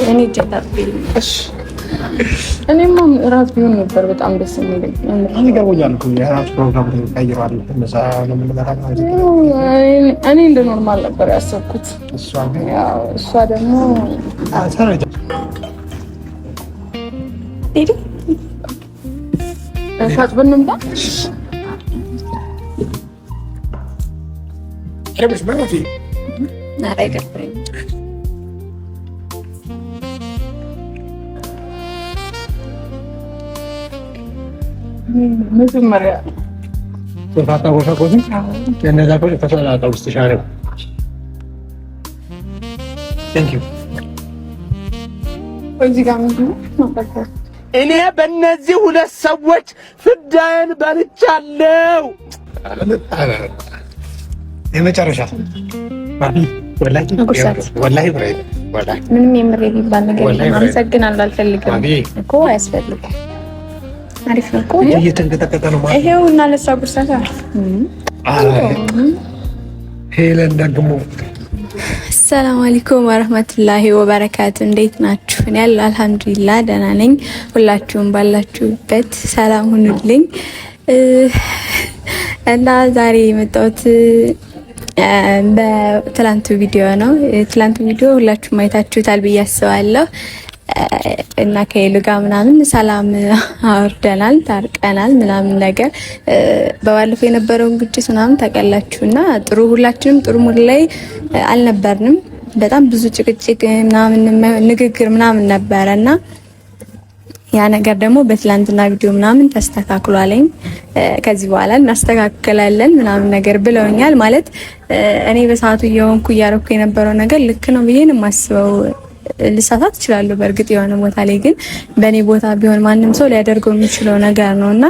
እኔ ጀታብኝ እሺ እኔማ ራስ ቢሆን ነበር በጣም ደስ የሚለኝ። እኔ ገርሞኛል እኮ የራስ ፕሮግራም ተቀይሯል። እነዛ ነው የምንመጣው ማለት ነው። እኔ እንደ ኖርማል ነበር ያሰብኩት። እሷ ደግሞ ሰራይታ ዲዲ ታጥበን ነው ማለት ረብሽ ማለት ነው። ናራይ ገርፈኝ መጀመሪያ ተፋታ ወሻቆኝ የነዛ ኮል ተሰላታ ውስጥ ሻረው ቴንክ ዩ እዚህ ጋር ምንድን ነው? እኔ በእነዚህ ሁለት ሰዎች ፍዳዬን በልቻለሁ። የመጨረሻ ማሚ ወላሂ ብራይ ወላሂ ምንም የምሬ ቢባል ነገር አመሰግናለሁ። አልፈልግም እኮ አያስፈልግም። አሪፍ ነው እኮ እየተንቀጠቀጠ ነው ማለት ይሄው እና ለሷ ጉርሳታ ሄለን ደግሞ ሰላም አለይኩም ወራህመቱላሂ ወበረካቱ። እንዴት ናችሁ? እኔ አልሐምዱሊላህ ደህና ነኝ። ሁላችሁም ባላችሁበት ሰላም ሁኑልኝ እና ዛሬ የመጣሁት በትላንቱ ቪዲዮ ነው። ትላንቱ ቪዲዮ ሁላችሁም አይታችሁታል ብዬ አስባለሁ እና ከሄሉ ጋር ምናምን ሰላም አውርደናል፣ ታርቀናል ምናምን ነገር በባለፈው የነበረውን ግጭት ምናምን ታውቃላችሁና ጥሩ ሁላችንም ጥሩ ሙድ ላይ አልነበርንም። በጣም ብዙ ጭቅጭቅ ምናምን ንግግር ምናምን ነበረና ያ ነገር ደግሞ በትላንትና ቪዲዮ ምናምን ተስተካክሏለኝ። ከዚህ በኋላ እናስተካክላለን ምናምን ነገር ብለውኛል። ማለት እኔ በሰዓቱ እየሆንኩ እያረኩ የነበረው ነገር ልክ ነው ብዬ ነው የማስበው። ልሳሳት እችላለሁ በእርግጥ የሆነ ቦታ ላይ፣ ግን በእኔ ቦታ ቢሆን ማንም ሰው ሊያደርገው የሚችለው ነገር ነውና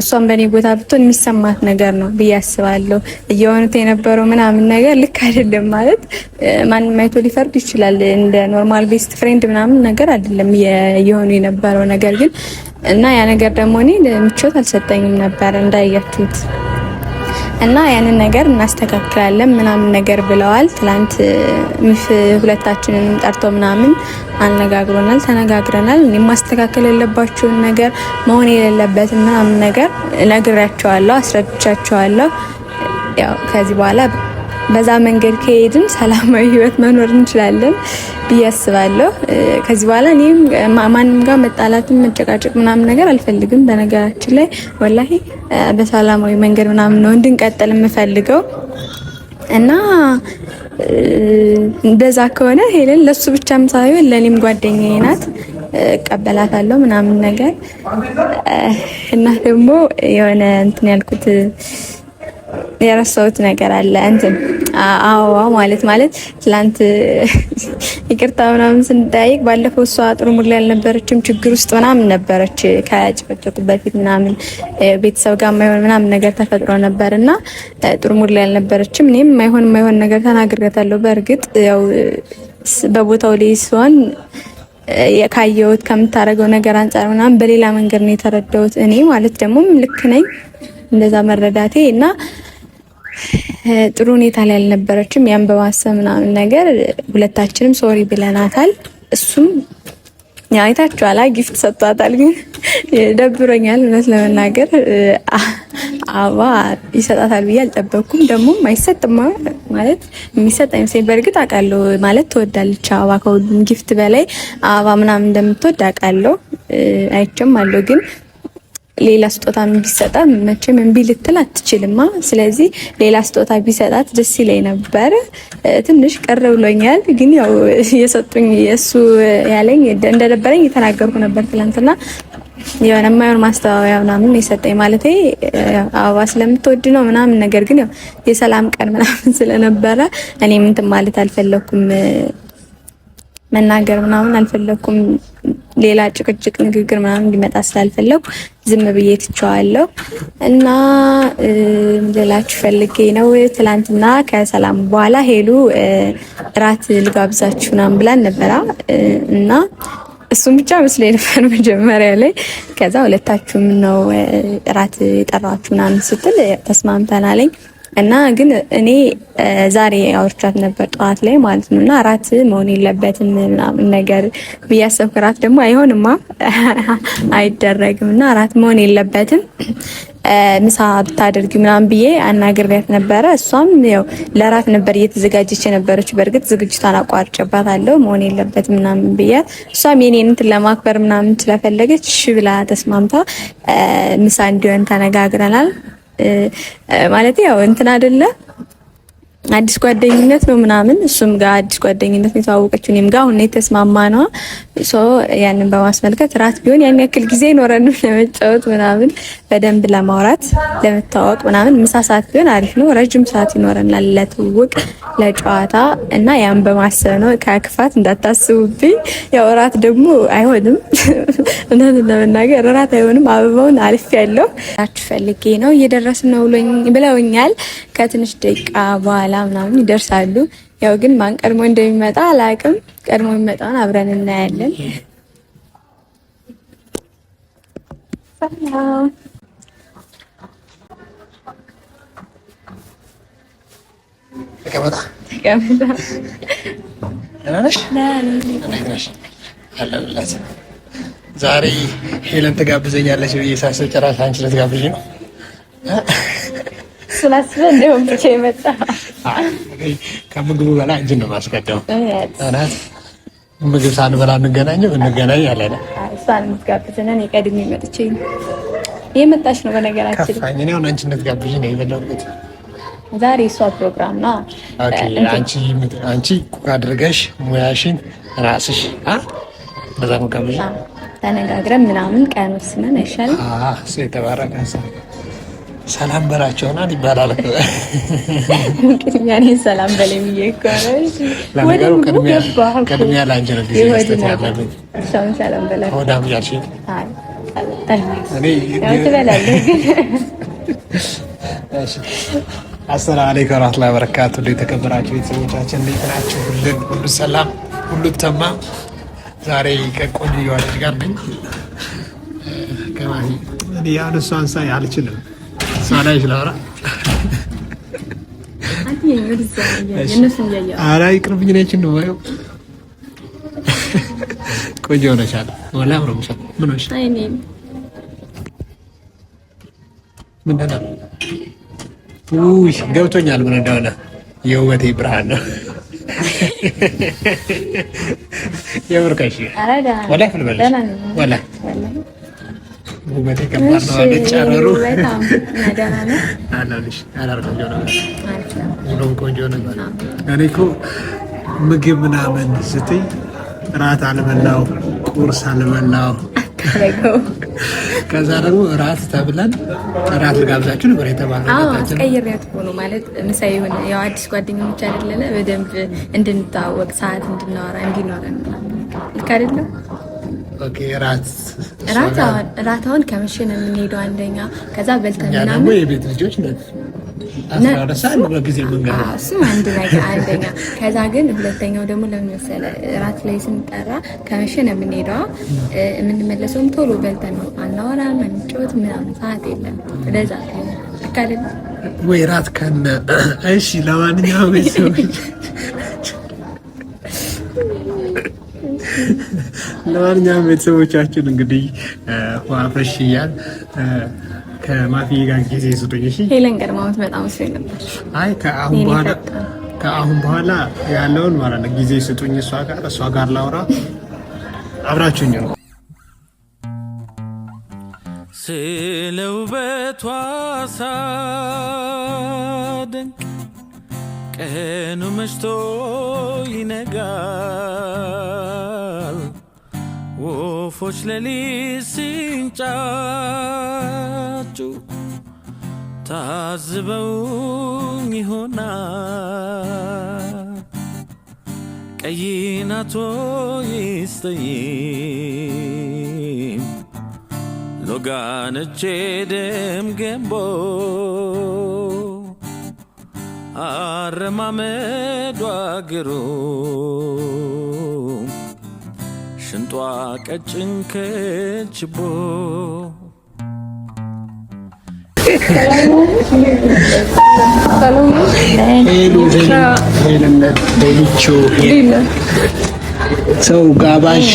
እሷም በእኔ ቦታ ብትሆን የሚሰማት ነገር ነው ብዬ አስባለሁ። እየሆኑት የነበረው ምናምን ነገር ልክ አይደለም ማለት ማንም አይቶ ሊፈርድ ይችላል። እንደ ኖርማል ቤስት ፍሬንድ ምናምን ነገር አይደለም እየሆኑ የነበረው ነገር ግን እና ያ ነገር ደግሞ እኔ ምቾት አልሰጠኝም ነበር እንዳያችሁት እና ያንን ነገር እናስተካክላለን ምናምን ነገር ብለዋል። ትላንት ሁለታችንንም ጠርቶ ምናምን አነጋግሮናል፣ ተነጋግረናል። እኔ ማስተካከል ያለባቸውን ነገር መሆን የሌለበትን ምናምን ነገር ነግራቸዋለሁ፣ አስረድቻቸዋለሁ። ያው ከዚህ በኋላ በዛ መንገድ ከሄድን ሰላማዊ ህይወት መኖር እንችላለን ብዬ አስባለሁ። ከዚህ በኋላ እኔም ማንም ጋር መጣላትም መጨቃጨቅ ምናምን ነገር አልፈልግም። በነገራችን ላይ ወላሂ በሰላማዊ መንገድ ምናምን ነው እንድንቀጥል የምፈልገው እና እንደዛ ከሆነ ሄለን ለሱ ብቻም ሳይሆን ለኔም ጓደኛዬ ናት፣ እቀበላታለሁ ምናምን ነገር እና ደግሞ የሆነ እንትን ያልኩት የረሳሁት ነገር አለ። እንትን አዎ ማለት ትላንት ይቅርታ ምናምን ስንጠያይቅ ባለፈው እሷ ጥሩ ሙድ ላይ አልነበረችም፣ ችግር ውስጥ ምናምን ነበረች። ከጭቅጭቁ በፊት ምናምን ቤተሰብ ጋር የማይሆን ምናምን ነገር ተፈጥሮ ነበርና ጥሩ ሙድ ላይ አልነበረችም። እኔም የማይሆን ነገር ተናግሬያታለሁ። በእርግጥ ያው በቦታው ላይ ሲሆን ካየሁት ከምታረገው ነገር አንፃር ምናምን በሌላ መንገድ ነው የተረዳሁት እኔ ማለት ደግሞ ልክ ነኝ እንደዛ መረዳቴ እና ጥሩ ሁኔታ ላይ አልነበረችም። ያን በማሰብ ምናምን ነገር ሁለታችንም ሶሪ ብለናታል። እሱም አይታችኋል፣ ጊፍት ሰጥቷታል። ግን ደብሮኛል እውነት ለመናገር አበባ ይሰጣታል ብዬ አልጠበቅኩም። ደግሞ አይሰጥም ማለት የሚሰጥ አይመስለኝም። በእርግጥ አውቃለሁ ማለት ትወዳለች አበባ፣ ከሁሉም ጊፍት በላይ አበባ ምናምን እንደምትወድ አውቃለሁ፣ አይቼም አለው። ግን ሌላ ስጦታ ቢሰጣት መቼም እምቢ ልትል አትችልማ። ስለዚህ ሌላ ስጦታ ቢሰጣት ደስ ይለኝ ነበር። ትንሽ ቀር ብሎኛል። ግን ያው የሰጡኝ የሱ ያለኝ እንደነበረኝ የተናገርኩ ነበር ትላንትና። የሆነ የማይሆን ማስተባበያ ምናምን የሰጠኝ ማለት አበባ ስለምትወድ ነው ምናምን ነገር ግን ያው የሰላም ቀን ምናምን ስለነበረ እኔ እንትን ማለት አልፈለኩም፣ መናገር ምናምን አልፈለኩም። ሌላ ጭቅጭቅ ንግግር ምናምን እንዲመጣ ስላልፈለኩ ዝም ብዬ ትቼዋለሁ። እና ልላችሁ ፈልጌ ነው ትላንትና ከሰላም በኋላ ሄሉ እራት ልጋብዛችሁ ምናምን ብላን ነበራ እና እሱም ብቻ መስሎኝ ነበር መጀመሪያ ላይ። ከዛ ሁለታችሁም ነው እራት የጠራችሁ ምናምን ስትል ተስማምተናለኝ። እና ግን እኔ ዛሬ አውርቻት ነበር ጠዋት ላይ ማለት ነው። እና እራት መሆን የለበትም ምናምን ነገር ብያሰብኩ እራት ደግሞ አይሆንማ አይደረግም። እና እራት መሆን የለበትም ምሳ ብታደርጊ ምናምን ብዬ አናግሬያት ነበረ። እሷም ያው ለራት ነበር እየተዘጋጀች የነበረች። በእርግጥ ዝግጅቷን አቋርጬባታለሁ መሆን የለበትም ምናምን ብያት፣ እሷም የኔን እንትን ለማክበር ምናምን ስለፈለገች እሺ ብላ ተስማምታ ምሳ እንዲሆን ተነጋግረናል። ማለት ያው እንትን አይደለ አዲስ ጓደኝነት ነው ምናምን፣ እሱም ጋር አዲስ ጓደኝነት ነው የተዋወቀችው፣ እኔም ጋር አሁን የተስማማ ነው። ያንን በማስመልከት ራት ቢሆን ያን ያክል ጊዜ ይኖረን ለመጫወት ምናምን በደንብ ለማውራት ለመታወቅ ምናምን ምሳ ሰዓት ቢሆን አሪፍ ነው። ረጅም ሰዓት ይኖረናል ለትውውቅ ለጨዋታ እና ያን በማሰብ ነው። ከክፋት እንዳታስቡብኝ። ያው ራት ደግሞ አይሆንም እውነት ለመናገር ራት አይሆንም። አበባውን አልፍ ያለው ታች ፈልጌ ነው እየደረስን ነው ብለውኛል። ከትንሽ ደቂቃ በኋላ ምናምን ይደርሳሉ። ያው ግን ማን ቀድሞ እንደሚመጣ አላውቅም። ቀድሞ የሚመጣውን አብረን እናያለን። ሰላም ዛሬ ሄለን ትጋብዘኛለች ብዬ ሳስብ ጭራሽ አንቺ ልትጋብዥ ነው። ስላስበ እንደውም ብቻ የመጣ ከምግቡ በላይ አንቺን ነው የማስቀደው። ምግብ ሳንበላ እንገናኘው እንገናኝ ያለና እሷን የምትጋብዘን እኔ ቀድሜ መጥቼ የመጣች ነው። በነገራችን ከፋኝ ነው አንቺ እንድትጋብዥ ነው የበላሁት። ዛሬ እሷ ፕሮግራም ነው። ኦኬ አንቺ አድርገሽ ሙያሽን ራስሽ በዛ ነው ጋብዥ ተነጋግረን ምናምን ቀን ወስነን አይሻልም? የተባረከ ሰላም በላቸውና ይባላል። ቅድሚያ ሰላም በለኝ ይቆራል። ለነገሩ ቅድሚያ ላንቺ ነው ጊዜ መስጠት ያለብኝ። ሰላም በላቸው። ሆዳም ያልሽ አሰላሙ አለይኩም ወራህመቱላሂ ወበረካቱህ። የተከበራችሁ ቤተሰቦቻችን እንዴት ናችሁ? ሁሉ ሰላም፣ ሁሉ ተማም። ዛሬ ከቆንጆ ልጅ ጋር ነኝ። ከማሂ ያን እሷን ሳይ አልችልም። እሷ ላይ ይችላል። ኧረ ይቅርብኝ። ነችን ነው ባዩ ቆንጆ ሆነሻል። ወላሂ አምሮብሻል። ምን ሆነሽ? ምንድን ነው? ውይ ገብቶኛል ምን እንደሆነ። የውበቴ ብርሃን ነው። የምርካሽ ወላሂ ፍልበል ወላሂ ውበቴ ከባድ ነው። አደጨረሩ አላልሽ አላርቆንጆ ነው። ሁሉም ቆንጆ ነው። እኔ እኮ ምግብ ምናምን ስትይ ራት አልበላው ቁርስ አልበላው ከዛ ደግሞ ራት ተብለን ራት ልጋብዛችሁ ነበር የተባለው። አስቀይሬያት እኮ ነው ማለት ምሳ ይሁን ያው አዲስ ጓደኞች አይደለነ በደንብ እንድንታወቅ ሰዓት እንድናወራ እንዲኖረን ልክ አይደለም። ኦኬ ራታውን ከመሸ ነው የምንሄደው አንደኛ። ከዛ በልተን ምናምን ደግሞ የቤት ልጆች ነን አስራደሳን በጊዜ መንገድ እሱም አንድ ነገር አንደኛ። ከዛ ግን ሁለተኛው ደግሞ ለምን መሰለህ ራት ላይ ስንጠራ ከመሸ ነው የምንሄደው። የምንመለሰውም ቶሎ በልተን ነው። አናወራም አንጫወት ምናምን ሰዓት የለም። ለዛ ልክ አይደለም ወይ ራት ከነ እሺ። ለማንኛውም ቤተሰቦች ቤተሰቦቻችን እንግዲህ ዋፈሽ እያል ከማፊ ጋር ጊዜ ስጡኝ። እሺ ሄለን ቀድማውት በጣም ወስኝ ነበር። አይ ከአሁን በኋላ ያለውን ማለት ነው ጊዜ ስጡኝ። እሷ ጋር ላውራ። አብራችሁኝ ነው። ስለ ውበቷ ሳደንቅ ቀኑ መሽቶ ይነጋል። ወፎች ሌሊት ሲንጫጩ ታዝበውኝ ይሆናል። ቀይ ናት ወይስ ጠይም ሎጋ ነች ደም ገንቦ አረማመዷ ግሩም ሽንጧ ቀጭን ከችቦ ሰው ጋባዥ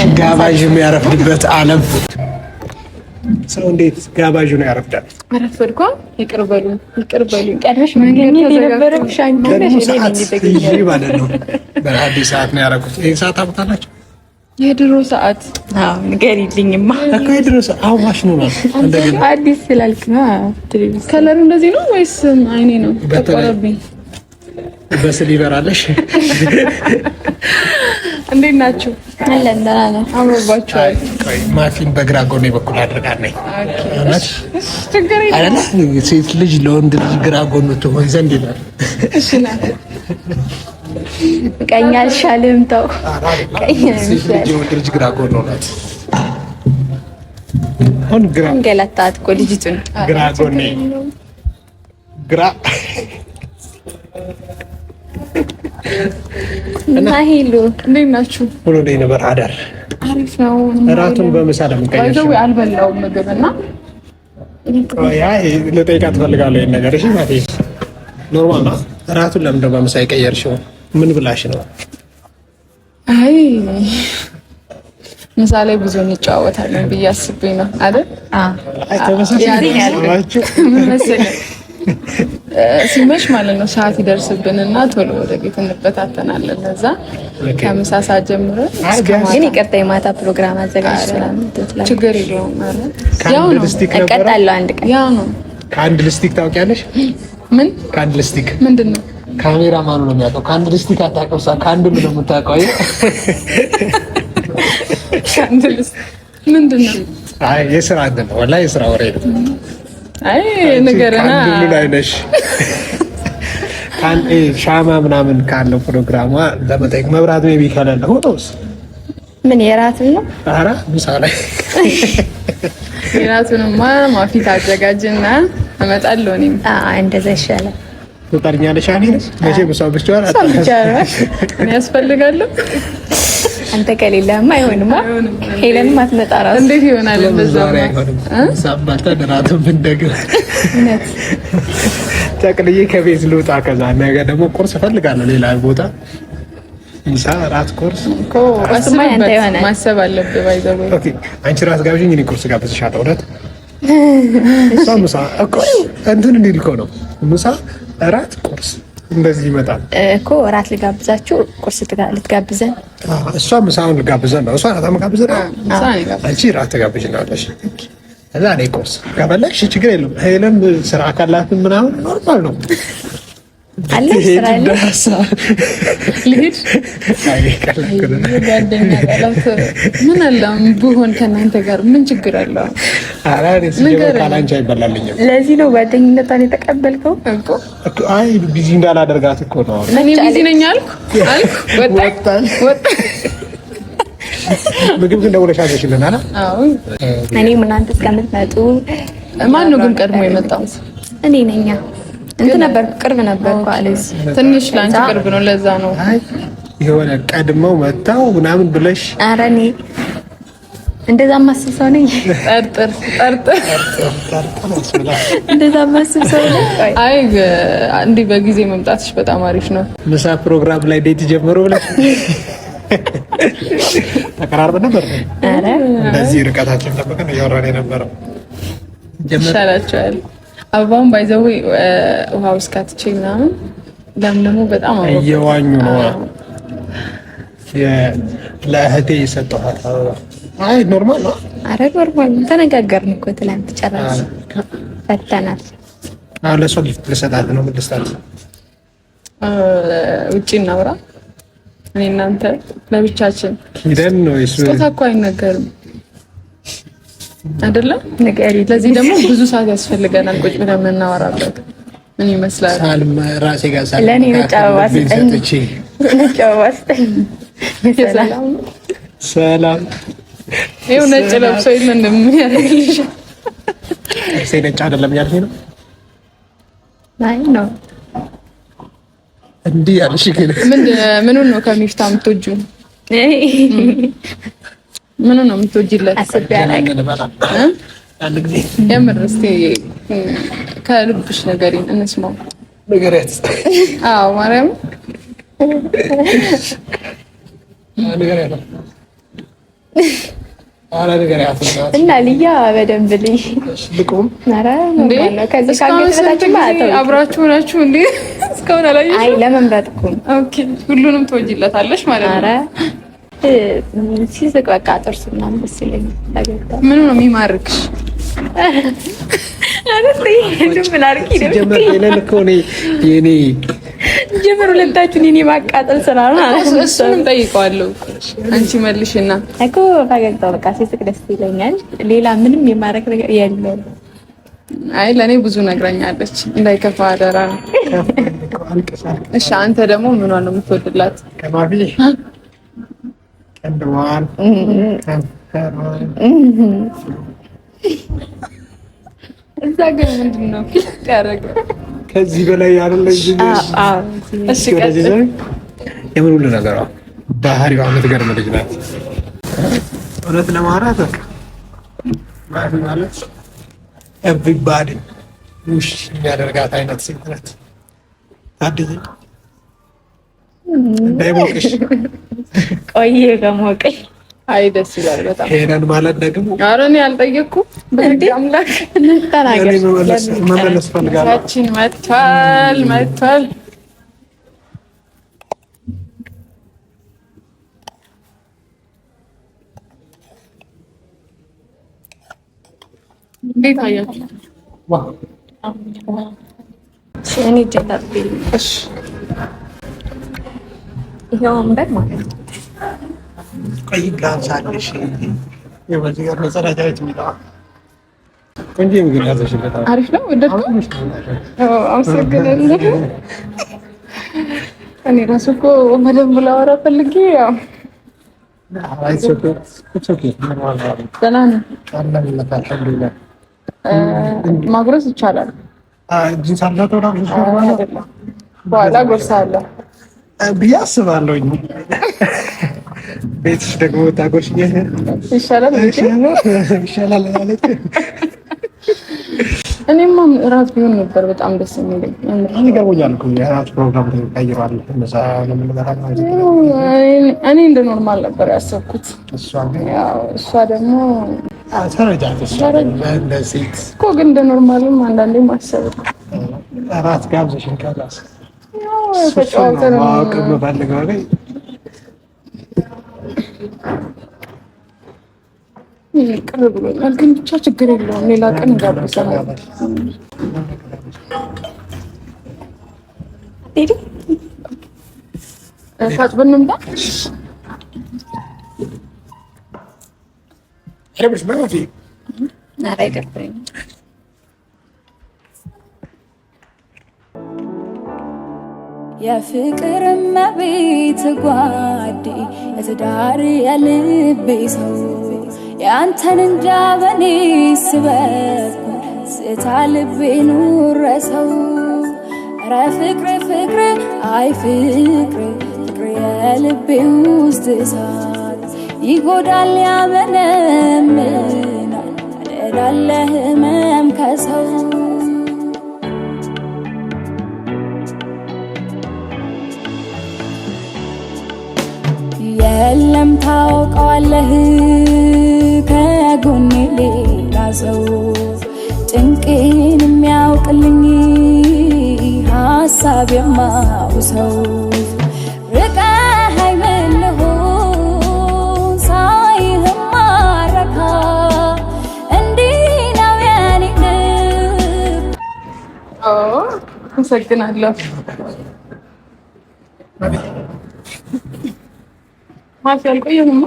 የሚያረፍድበት ዓለም ሰው እንዴት ጋባዥ ነው ያረፍዳል? አረፈድኳ። ይቅር በሉኝ። ቀድመሽ መገኘት የነበረብሽ አንቺ ነሽ። ማለት ነው። በአዲስ ሰዓት ነው ያደረኩት። ይሄን ሰዓት አብታላችሁ የድሮ ሰዓት ንገሪልኝማ። የድሮ ሰዓት አዋሽ ነው እንደገና አዲስ ስላልክ ነው። ከለሩ እንደዚህ ነው ወይስ አይኔ ነው ተቆረብኝ? በስሊቨር አለሽ? እንዴት ናችሁ? አለን ደህና ነን። አምሮባችኋል። ማፊን በግራ ጎኔ በኩል አድርጋለች። ችግር የለም። ሴት ልጅ ለወንድ ልጅ ግራ ጎኑ ትሆን ዘንድ ይላል። እሺ ና ቀኝ አልሻልም። ተው ሴት ልጅ የወንድ ልጅ ግራ ጎኑ ናት። አሁን ግራ እንገላታት እኮ ልጅቱን ግራ ጎኔ ግራ እና ሄሎ እንዴት ናችሁ? ሁሉ ላይ ነበር አዳር አሪፍ ነው። እራቱን በምሳ ለምንቀየር ነው አልበላውም ምግብና ያ ልጠይቃት እፈልጋለሁ ይሄን ነገር። እሺ ማቴ ኖርማል ነው። እራቱን ለምን ነው በምሳ የቀየርሽው? ምን ብላሽ ነው? አይ ምሳ ላይ ብዙ እንጨዋወታለን ብዬ አስቤ ነው አይደል? አይ ተመሳሳይ ያላችሁ ምን መሰለህ ሲመሽ ማለት ነው ሰዓት ይደርስብንና ቶሎ ወደ ቤት እንበታተናለን። ለዛ ከምሳ ሰዓት ጀምሮ ግን ይቅርታ የማታ ፕሮግራም አዘጋጅተናል። ችግር የለውም ማለት ያው ነው። እቀጣለሁ አንድ ቀን ያው ነው። ከአንድ ልስቲክ ታውቂያለሽ? ምን ከአንድ ልስቲክ ምንድን ነው? ካሜራ ማኑ ነው የሚያውቀው? ከአንድ ልስቲክ አታውቅም? ከአንድ ምን ነው የምታውቀው? ከአንድ ልስቲክ ምንድን ነው? አይ የስራ አይደል ነው ወላሂ የስራ ወሬ ነው። አይ ነገርና ምን አይነሽ ካን ሻማ ምናምን ካለው ፕሮግራሟ ለመጠየቅ መብራት ነው ቢከለለ ሆኖስ ምን የራትን ነው? ኧረ ምሳ ላይ የራቱንማ ማፊት አዘጋጅና እመጣለሁ። እኔም እንደዛ ይሻላል። ትጠርኛለሽ? አኔስ መቼ ምሳ ብቻዋል እኔ ያስፈልጋለሁ። አንተ ከሌለማ አይሆንማ። ሄለንም አትመጣራው። እንዴት ይሆናል? በዛው ሳባታ ደራቱ ብንደግም ጠቅልዬ ከቤት ልውጣ። ከዛ ነገ ደግሞ ቁርስ እፈልጋለሁ ሌላ ቦታ ምሳ፣ እራት፣ ቁርስ እኮ ማሰብ አለብህ። ባይዘው ኦኬ። አንቺ ራስ ጋብዥኝ፣ እኔ ቁርስ ጋብዝሻለሁ። እውነት ምሳ እኮ እንትን እንዲል እኮ ነው። ምሳ፣ እራት፣ ቁርስ እንደዚህ ይመጣል እኮ። እራት ልጋብዛችሁ፣ ቁርስ ልትጋብዘን። እሷ ምሳውን ልጋብዘን ነው። እሷ እራት ጋብዘን፣ አንቺ እራት ትጋብዥናለሽ። እዛ እኔ ቁርስ ከበላሽ ችግር የለም። ሄለን ስራ ካላት ምናምን ኖርማል ነው። አለ ስራ አለ። ልሂድ ጓደኛ ቃላት ምን አለ ብሆን ከእናንተ ጋር ምን ችግር አለው? ኧረ እኔ ሲጀምር ካላንቺ አይበላልኝም። ለዚህ ነው ጓደኝነቷን የተቀበልከው እኮ። አይ ቢዚ እንዳላደርጋት እኮ ነው። እኔ ቢዚ ነኝ አልኩ ወጣ ምግብ ግን ደውለሽ አዘሽልን አላ? አዎ እኔ እናንተ እስከምትመጡ ማን ነው ግን ቀድሞ የመጣው? እኔ ነኝ። እንትን ነበር ቅርብ ነበርኩ አለስ ትንሽ ላንቺ ቅርብ ነው። ለዛ ነው አይ የሆነ ቀድመው መጣው ምናምን ብለሽ። ኧረ እኔ እንደዛ ማስብ ሰው ነኝ። ጠርጥር እንደዛ ማስብ ሰው ነኝ። አይ እንዴ በጊዜ መምጣትሽ በጣም አሪፍ ነው። ምሳ ፕሮግራም ላይ ዴት ጀምሮ ብለሽ ተቀራርበን ነበር። ኧረ እንደዚህ ርቀታችን ጠብቀን እያወራን የነበረው ይሻላችኋል። አበባውን ባይዘው ውሃ ውስጥ ካትቼ ምናምን ለምለሙ በጣም እየዋኙ ነው። ለእህቴ የሰጠኋት አበባ አይ ኖርማል ነው። ኧረ ኖርማል ተነጋገርን እኮ ትላንት ጨረስ ፈተናል። አሁን ለእሷ ጊፍት ልሰጣት ነው። ምን ልስጣት? ውጪ እናውራ እኔ እናንተ ለብቻችን ሂደን ነው እሱ ስጦታ እኮ አይነገርም አይደለም? ንገሪ። ለዚህ ደግሞ ብዙ ሰዓት ያስፈልገናል ቁጭ ብለን የምናወራበት። ምን ይመስላል? ሳልም ራሴ ጋር ሳልም ለኔ ነጭ አበባ ስጠኝ። ነጭ አበባ ስጠኝ። ሰላም ይኸው ነጭ ለብሶ የለም ምን ያደርግልሽ? እሴ ነጭ አይደለም ያልሽ ነው? አይ ነው እንዲህ ያልሽ ግን ምኑን ነው ከሚፍታ የምትወጂው? ምኑን ነው የምትወጂለት? አስቤ አላውቅም። አንድ ጊዜ የምር እስቲ ከልብሽ ነገሪን እንስማው። ነገሪያት አዎ ማርያም ነገሪያት አላ ነገሪያት እና ልያ በደንብ ልይ ልቁም ኧረ ነው ከዚህ ካገኘታችሁ ማለት አብራችሁ ናችሁ እንዴ? እስካሁን አላየሽም? አይ ለመምረጥ እኮ ኦኬ ሁሉንም ትወጂላታለሽ ማለት ነው። ኧረ ሲስቅ በቃ ጥርሱ ምናምን ደስ ይለኛል። ታገታ ምኑ ነው የሚማርክሽ? ምን አርኪ ነው ጀመር የለን እኮ ነው የኔ ጀመር ሁለታችሁን የኔ ማቃጠል ስራ ነው። እሱንም ጠይቀዋለሁ። አንቺ መልሽና እኮ ፈገግታው በቃ ሲስቅ ደስ ይለኛል። ሌላ ምንም የማረክ ነገር የለም። አይ ለኔ ብዙ ነግራኛለች እንዳይከፋ አደራ ነው። እሺ አንተ ደግሞ ምኗን ነው የምትወድላት? ከማፊ ከንደዋን ከንፈሯን እዛ ግን ምንድን ነው ያደረገ ከዚህ በላይ ያለ እሺ ቀጥል። የምን ሁሉ ነገሯ ባህሪዋ የምትገርም ልጅ ናት። እውነት ለማውራት ማለት ኤቭሪባዲ ውሽ የሚያደርጋት አይነት ሴት ናት። ታድዬ እንዳይሞቅሽ ቆየ ከሞቀኝ አይ ደስ ይላል በጣም። ሄደን ማለት ደግሞ ኧረ እኔ አልጠየኩም። በህግ አምላክ ተናገር መመለስ ፈልጋለሁ። ታችን መጥቷል እንዴት አያችሁ? እኔ ጀታብኝ እሺ ይሄው ወንበር ማለት ነው። ቆይ ጋንሳለሽ የበዚህ ጋር መጸዳጃ ቤት የሚለው ቆንጆ ምግብ ያዘሽለታል። አሪፍ ነው። ወደድኩ። አመሰግናለሁ። እኔ ራሱ እኮ በደንብ ላወራ ፈልጌ ያው ደህና ነኝ። ማጉረስ ይቻላል። በኋላ ጎርሳለሁ ብዬ አስባለሁኝ። ቤትሽ ደግሞ ታጎርሽኝ ይሻላል ይሻላል ማለት እኔማ እራት ቢሆን ነበር በጣም ደስ የሚለኝ። ገቦኛል እኮ የእራት ፕሮግራም ተቀይሯል። እነዛ ነው የምንበላ ማለት ነው። እኔ እንደ ኖርማል ነበር ያሰብኩት። እሷ ደግሞ ተረጃት እንደ ሴት እኮ ግን እንደ ኖርማልም አንዳንዴ ማሰብ እራት ጋብዘሽን ከላስ ተጫወተን ማወቅ የምፈልገው ላይ ቅር ብሎኛል። ግን ብቻ ችግር የለውም። ሌላ ቀን እንጋብዛለን። ታጥበን እንምጣ። የፍቅር እመቤት ጓዴ የትዳር የልቤ ሰው ያንተን እንጃ በኔ ስበኩ ስታ ልቤ ኑረሰው ኧረ ፍቅር አይ ፍቅር የልቤ ውስጥ እሳት ይጎዳል ያመነምናል አደላለ ህመም ከሰው የለም ታውቀዋለህ ከጎኔ ሌላ ሰው ጭንቄን የሚያውቅልኝ ሀሳብ የማውሰው ርቀኸኝ ምን ልሁን ሳይህም ማረካ እንዲህ ነው የኔ ልብ። አመሰግናለሁ። ማፊ አልቆየንማ።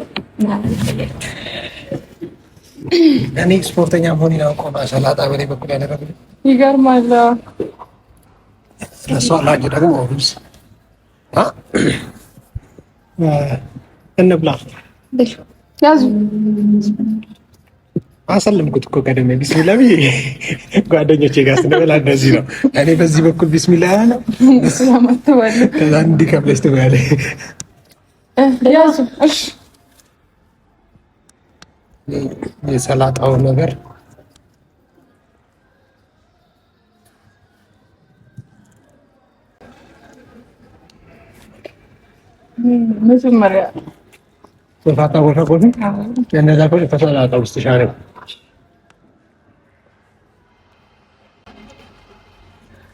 እኔ ስፖርተኛ መሆኔን አውቀው ነው ሰላጣ በኔ በኩል ያደረግልኝ። ይገርማል። ለሷ ላጅ ደግሞ ሩዝ እንብላ ያዙ። አሰልምኩት እኮ ቀደም ቢስሚላ ብዬ ጓደኞቼ ጋር ስንበላ እንደዚህ ነው። እኔ በዚህ በኩል ቢስሚላ ያለ ስለማትባል ከዛ እንዲህ ከብለሽ ትበያለሽ። ያዙ። እሺ የሰላጣው ነገር መጀመሪያ ወፋታ ወፋቆት የነዛ ኮል ተሰላጣ ውስጥ ሻረው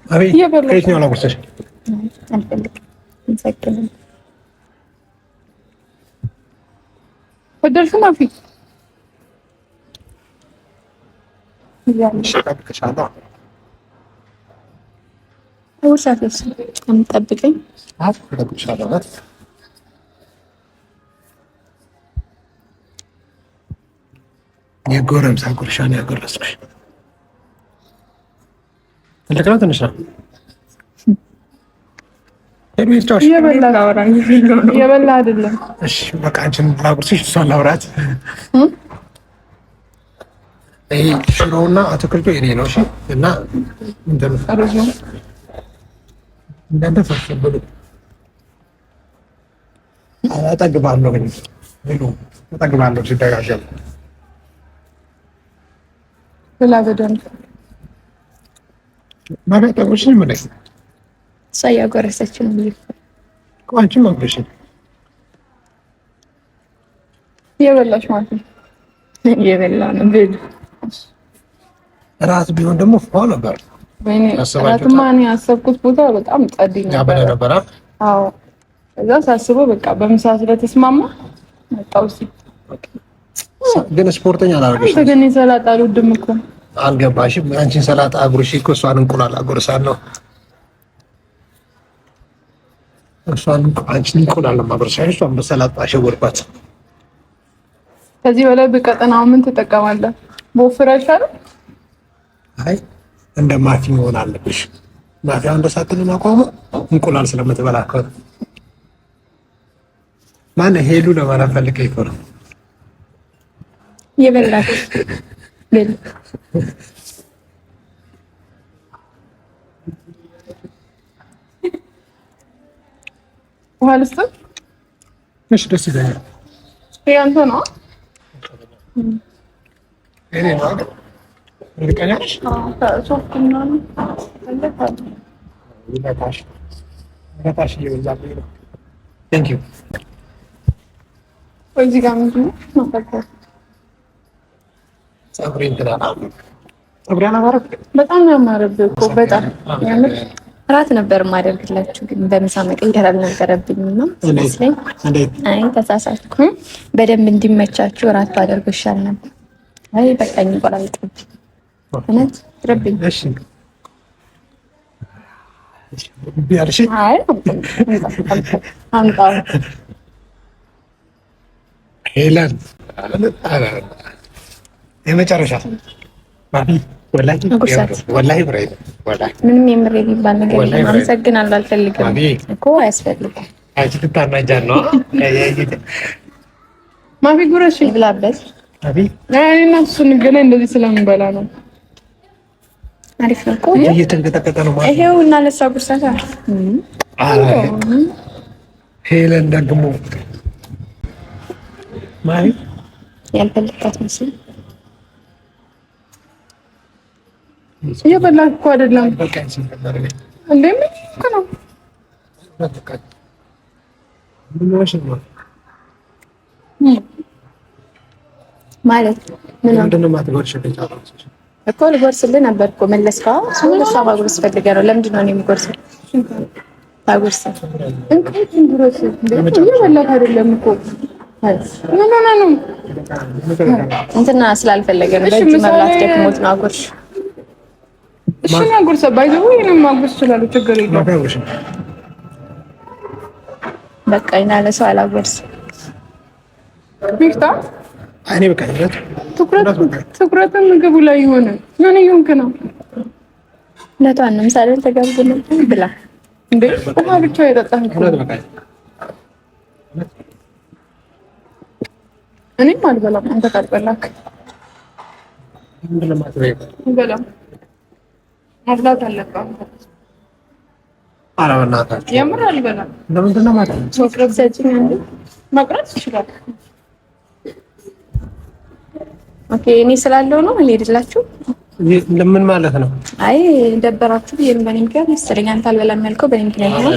አቤ ከየትኛው ነው ወሰሽ? እንሰክነን ወደርሽ ማፊ ከሻታ ወርሳትስ እንጠብቀኝ ከሻታ የጎረምሳ ጉርሻን ያጎረስኩሽ ትልቅ ነው ትንሽ ነው? የበላ አይደለም። እሺ በቃ አንቺን ላጉርስሽ፣ እሷን ላውራት። ይሄ ሽሮውና አትክልቱ የኔ ነው። እሺ እና እንደምን አረጁ እንዳንተ ፈስበሉ አጠግባለሁ ግን ሄሎ አጠግባለሁ ሲደጋገም ብላ በደንብ ማለት ጠጉርሽ ምን ነው እሷ እያጎረሰች ነው ብዬሽ እኮ አንቺም አጉርሽ የበላሽ ማለት ነው። እየበላ ነው ብል እራት ቢሆን ደግሞ ፏ ነበር። ወይኔ እራትማ እኔ ያሰብኩት ቦታ በጣም ጸዲ ነበር። አዎ እዛ ሳስበው በቃ በምሳ ስለተስማማ መጣው። ግን ስፖርተኛ አላደረገሽ። አንተ ግን ሰላጣ አልወድም እኮ አልገባሽም? አንቺን ሰላጣ አጉርሽ እኮ እሷን እንቁላል አጎርሳለሁ። እሷን አንቺን እንቁላል ማጎርሳለሁ። እሷን በሰላጣ አሸወርኳት። ከዚህ በላይ በቀጠናው ምን ትጠቀማለህ? በወፍራ ይሻላል። አይ እንደ ማፊ መሆን አለብሽ። ማፊያው እንደሳትልን አቋሙ እንቁላል ስለምትበላ እኮ ነው። ማን ሄሉ ለማለት ፈልገህ እኮ ነው የበላሽ ብል ውሃ ልስጥህ? እሺ ደስ ይለኛል። ያንተ ነው እኔ ነው አይደል? ልቀኛሽ? ሶፍት ምናምን ይበቃሽ እየበዛብኝ ነው። ቴንክ ዩ። እዚህ ጋር ምንድን ነው ማፈቀር? ፀጉሬን ትላላ። ፀጉሬን አማረብ በጣም ነው ያማረብህ እኮ በጣም ያምር። እራት ነበር ማደርግላችሁ ግን በምሳ መቀየር አልነበረብኝም ነው ስለዚህ አይ ተሳሳትኩ። በደንብ እንዲመቻችሁ እራት ባደርግ ይሻል ነበር። አይ በቃኝ ቆራልጥኝ እነት ረብኝ። እሺ ቢያርሽ አይ አንተ ሄለን የመጨረሻ ማፊ ወላሂ ብሬ ወላሂ ምንም የምሬ ቢባል ነገር የለም። አመሰግናለሁ። አልፈልግም እኮ አያስፈልግም። አንቺ ልታናጃን ነው ማፊ ጉረሽ ይብላበት። ማፊ አይ እና እሱ እንገናኝ እንደዚህ ስለምንበላ ነው። አሪፍ ነው እኮ እየተንቀጠቀጠ ነው ማለት ይሄው እና ለሷ ጉርሳታ ሄለን ደግሞ ማይ ያልፈልጋት መስል እየበላህ እኮ አይደለም እንዴ? ምን ነው ማለት ምንድን ነው የማትጎርሽ? እኮ ልጎርስልህ ነበር እኮ መለስከው። ሰው ለሷ ማጉረስ ፈልገህ ነው። ለምንድን ነው እኔ የምጎርሰው? ታጉርስ እንዴ? ጉረስ እንዴ? እየበላህ አይደለም እኮ ነው እንትና ስላልፈለገ ነው። በእጅ መብላት ደክሞት ነው። አጉርሽ እሺ ነው አጉርሰ ባይዘው ይሄንን ማጉርስ ይችላል። ችግር የለም። በቃ እና ለሰው አላጎርስ ሚፍታ እኔ በቃ ትኩረት ምግቡ ላይ ይሆነ ምን ይሁንክ ነው ለቷን ነው ምሳሌ ተጋብዘን ብላ እንዴ ውሃ ብቻ የጠጣህ እኮ እኔም አልበላም። አንተ ካልበላክ ምንድን ነው አልበላም። መብላት አለብህ። ኧረ በእናታችሁ የምር አልበላም። ለምንድን ነው ማለት ነው? ሶፍት ሰጪኝ አንዴ መቅረት ይችላል። ኦኬ እኔ ስላለው ነው ልሄድላችሁ። ለምን ማለት ነው? አይ ደበራችሁ በኔ ምክንያት መሰለኝ። አንተ አልበላም ያልከው በኔ ምክንያት ነው።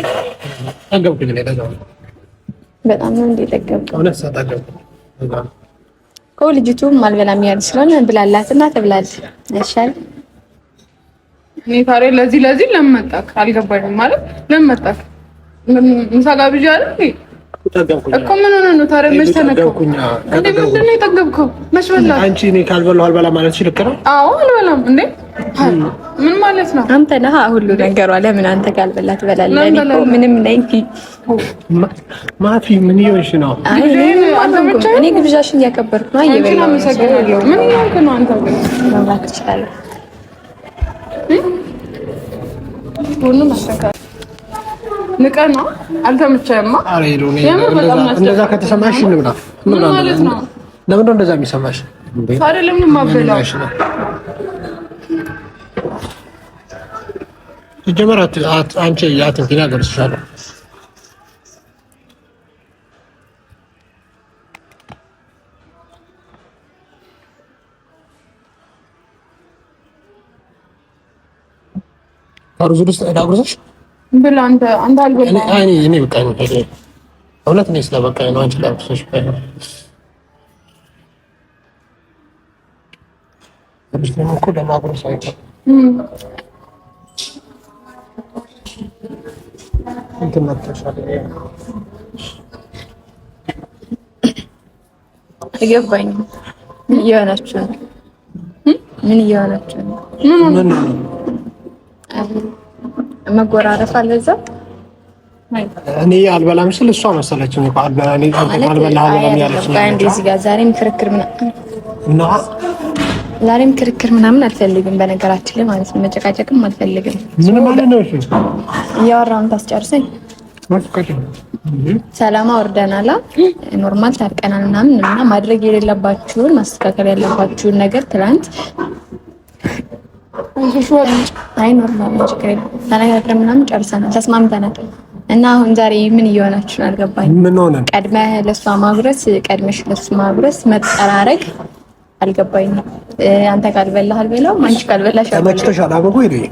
አገብኩኝ እኔ ለዛው በጣም ነው እንደጠገብኩ እውነት ሳታገብኩ ልጅቱም አልበላም ያለች ስለሆነ ብላላትና ተብላለች አይሻል እኔ ታዲያ ለዚህ ለምን መጣክ አልገባኝም ማለት ለምን መጣክ ምሳ ጋብዣ አይደል እኮ ምን ሆነ ነው ታዲያ መች ተነቀኩኝ እንዴ ምንድን ነው የጠገብከው መች በላህ አንቺ እኔ ካልበላሁ አልበላም ማለት ልክ ነው አዎ አልበላም እንዴ ምን ማለት ነው አንተ ነህ ሁሉ ነገሯ ለምን አንተ ካልበላህ ትበላለህ እኮ ምንም ነኝ ማፊ ምን ይሆንሽ ነው እኔ ግብዣሽን እያከበርኩ ነው እየበላሁ ምን ይሆንክ ነው አንተ መብላት ትችላለህ ሁሉ ማስተካከል ንቀና አልተመቸህማ አሬ ዶኔ እንደዛ ከተሰማሽ እንብላ ምን ማለት ነው ለምን እንደዛ የሚሰማሽ ታዲያ ለምን ማበላው ጀመራት አንቺ ያትንኪና ገርሽሻለሁ አሩዝ ውስጥ ዳጉርሽ ብላ አንተ አልበላም እኔ በቃ ነው እውነት ነው ስለበቃ ነው አንቺ ላብሰሽ በስመ እኮ ለማጉረስ አይተው እንትን መጥተሻል አይገባኝም ምን እየሆናችሁ ነው ምን መጎራረፍ አለዛ እኔ አልበላም ስል እሷ መሰለችኝ እኮ አልበላኝ አልበላህ ያለች ነው እንደዚህ ጋር ዛሬም ክርክር ምናምን አልፈልግም በነገራችን ላይ ማለት ነው መጨቃጨቅም አልፈልግም ምን ማለት ነው እሺ እያወራን ታስጨርሰኝ ሰላም አወርደናል ኖርማል ታርቀናል ምናምን እና ማድረግ የሌለባችሁን ማስተካከል ያለባችሁን ነገር ትላንት አይ ኖርማል ነው ችግር የለም ተነጋግረን ምናምን ጨርሰናል ተስማምተናል እና አሁን ዛሬ ምን እየሆናችሁ ነው አልገባኝም ምን ሆነ ቀድመህ ለሷ ማጉረስ ቀድመሽ ለሱ ማጉረስ መጠራረግ አልገባኝም አንተ ካልበላህ አልበላው አንቺ ካልበላሽ ተመችቶሻል አበጎ ይሄ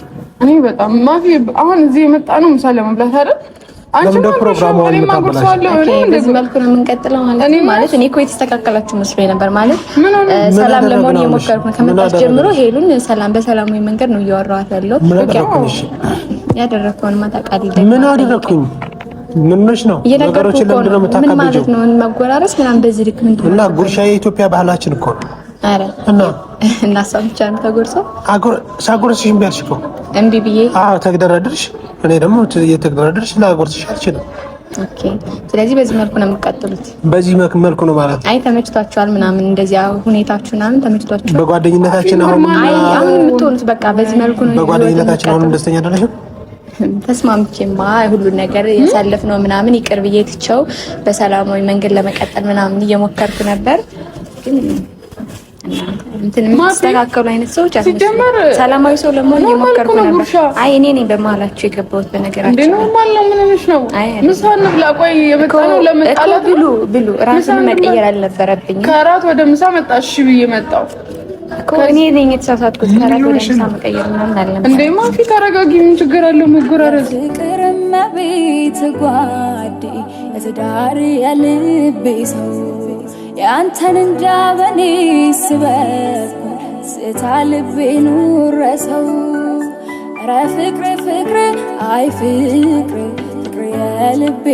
እኔ በጣም ማፊ አሁን እዚህ የመጣ ነው ምሳ ለመብላት አይደል አንቺ ፕሮግራሙን እንደዚህ መልኩ ነው የምንቀጥለው ማለት እኔ እኮ የተስተካከላችሁ መስሎኝ ነበር ማለት ሰላም ለመሆን እየሞከርኩ ነው ከመጣች ጀምሮ ሄሉን ሰላም በሰላማዊ መንገድ ነው እያወራኋት ያለው ያደረኩውን ማታቃልኝ ምን አደረኩኝ ምን ነሽ ነው ነገሮችን ለምንድን ነው የምታካብጂው ምን ማለት ነው መጎራረስ ምናምን በዚህ ልክ ምንድን ነው እና ጉርሻ የኢትዮጵያ ባህላችን እኮ ነው አረ እና ሳብቻ ነው ተጎርሰው ሳጎርስሽ እምቢ አልሽ እኮ እምቢ ብዬ አዎ ተግደረድርሽ እኔ ደግሞ እየተግደረድርሽ ላጎርስሽ አልችልም ኦኬ ስለዚህ በዚህ መልኩ ነው የምትቀጥሉት በዚህ መልኩ ነው ማለት አይ ተመችቷችኋል ምናምን እንደዚህ ሁኔታችሁ ምናምን ተመችቷችኋል በጓደኝነታችን አሁን የምትሆኑት በቃ በዚህ መልኩ ነው በጓደኝነታችን አሁን ደስተኛ አይደለሽም ተስማምቼማ ሁሉ ነገር ያሳለፍነው ምናምን ይቅር ብዬ ትቼው በሰላማዊ መንገድ ለመቀጠል ምናምን እየሞከርኩ ነበር ግን እንትን ማስተካከሉ አይነት ሰዎች አትመስሉ ሰላማዊ ሰው ለመሆን እየሞከርኩ ነበር አይ እኔ ነኝ በመሀላችሁ የገባሁት በነገራችን እንዴ ኖርማል ነው ምን ሆነሽ ነው ምሳን ብላ ቆይ የመጣነው ለመጣላት ብሉ ራስን መቀየር አልነበረብኝ ከራት ወደ ምሳ መጣሽ ብዬ መጣው እኔ ነኝ የተሳሳትኩት ከራት ወደ ምሳ መቀየር ምናምን አልነበረም እንዴ ማፊ ተረጋጊ ምን ችግር አለው መጎራረስ ፍቅርም ቤት ጓዴ እትዳር ያልቤ ሰው ያንተን እንዳበኔ ስበብ ስታልቤ ኑረሰው ረ ፍቅር አይ ፍቅር የልቤ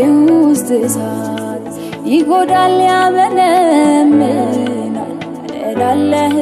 ውስጥ እሳት ይጎዳል ያመነምናል እላለህ